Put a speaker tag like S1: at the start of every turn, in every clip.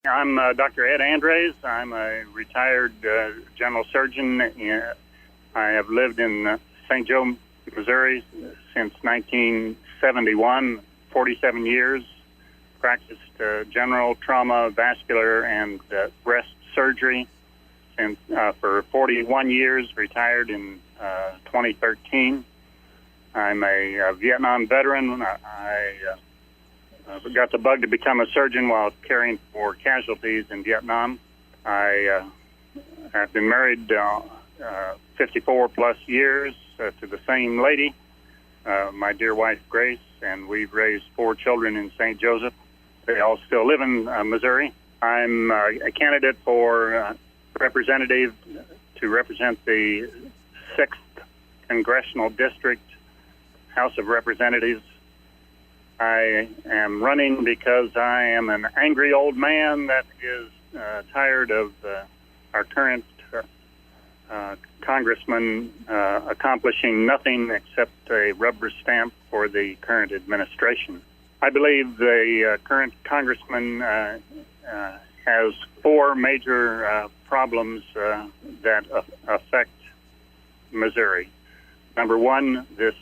S1: I'm Dr. Ed Andres. I'm a retired general surgeon. I have lived in St. Joe, Missouri since 1971, 47 years. Practiced general trauma, vascular, and breast surgery for 41 years, retired in 2013. I'm a Vietnam veteran. I got the bug to become a surgeon while caring for casualties in Vietnam. I have been married 54 plus years to the same lady, my dear wife Grace, and we've raised 4 children in St. Joseph. They all still live in Missouri. I'm a candidate for representative to represent the 6th Congressional District, House of Representatives. I am running because I am an angry old man that is tired of our current congressman accomplishing nothing except a rubber stamp for the current administration. I believe the current congressman has 4 major problems that affect Missouri. Number 1, this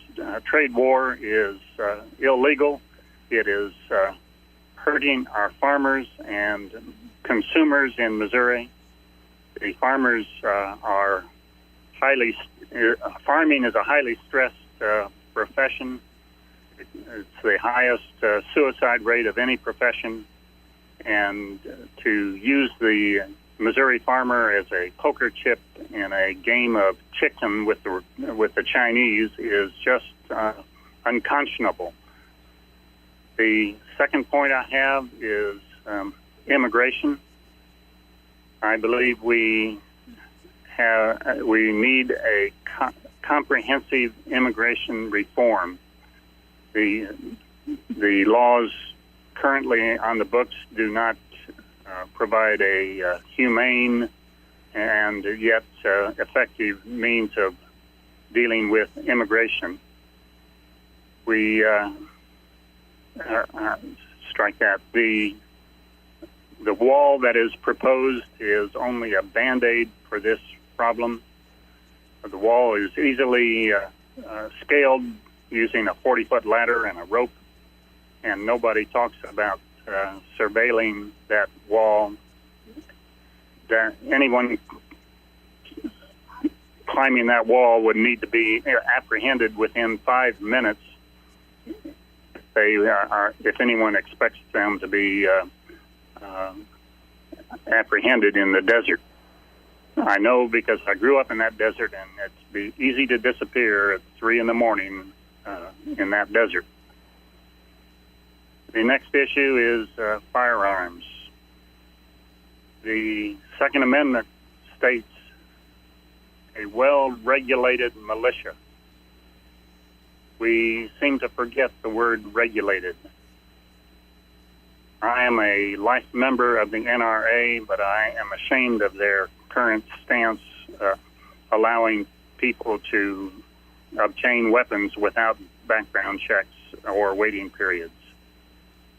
S1: trade war is illegal. It is hurting our farmers and consumers in Missouri. The farmers are farming is a highly stressed profession. It's the highest suicide rate of any profession. And to use the Missouri farmer as a poker chip in a game of chicken with the Chinese is just unconscionable. The second point I have is immigration. I believe we need a comprehensive immigration reform. The laws currently on the books do not provide a humane and yet effective means of dealing with immigration. We strike that. The wall that is proposed is only a Band-Aid for this problem. The wall is easily scaled using a 40-foot ladder and a rope, and nobody talks about surveilling that wall. That anyone climbing that wall would need to be apprehended within 5 minutes. If anyone expects them to be apprehended in the desert. I know because I grew up in that desert, and it's easy to disappear at 3 in the morning in that desert. The next issue is firearms. The Second Amendment states a well-regulated militia. We seem to forget the word regulated. I am a life member of the NRA, but I am ashamed of their current stance allowing people to obtain weapons without background checks or waiting periods.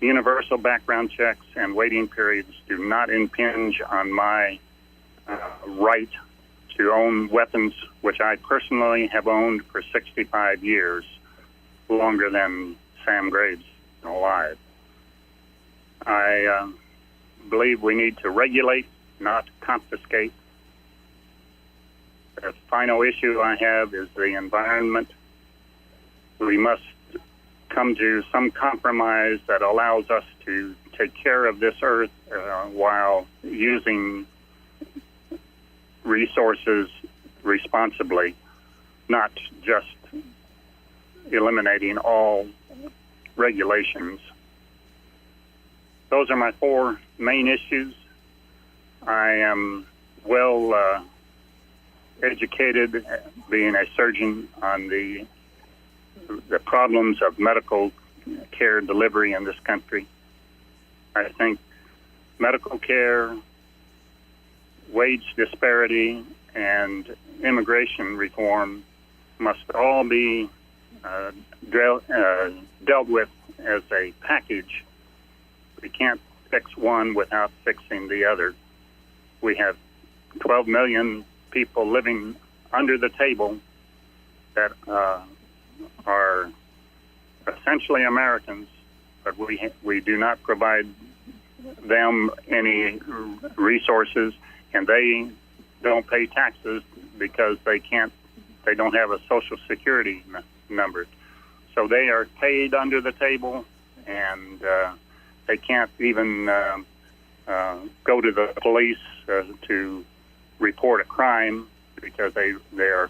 S1: Universal background checks and waiting periods do not impinge on my right to own weapons, which I personally have owned for 65 years, longer than Sam Graves is alive. I believe we need to regulate, not confiscate. The final issue I have is the environment. We must come to some compromise that allows us to take care of this earth while using resources responsibly, not just eliminating all regulations. Those are my 4 main issues. I am well educated, being a surgeon, on the problems of medical care delivery in this country. I think medical care, wage disparity, and immigration reform must all be dealt with as a package. We can't fix one without fixing the other. We have 12 million people living under the table that are essentially Americans, but we do not provide them any resources, and they don't pay taxes because they don't have a Social Security number. So they are paid under the table, and they can't even go to the police to report a crime because there's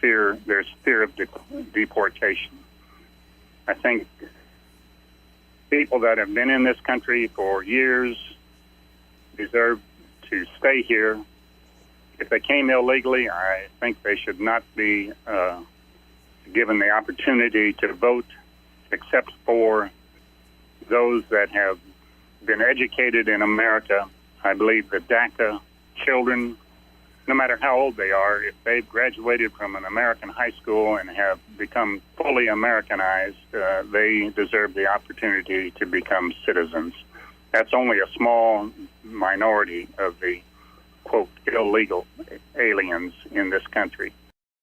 S1: fear of deportation. I think people that have been in this country for years deserve to stay here. If they came illegally, I think they should not be given the opportunity to vote, except for those that have been educated in America. I believe the DACA children, no matter how old they are, if they've graduated from an American high school and have become fully Americanized, they deserve the opportunity to become citizens. That's only a small minority of the, quote, illegal aliens in this country.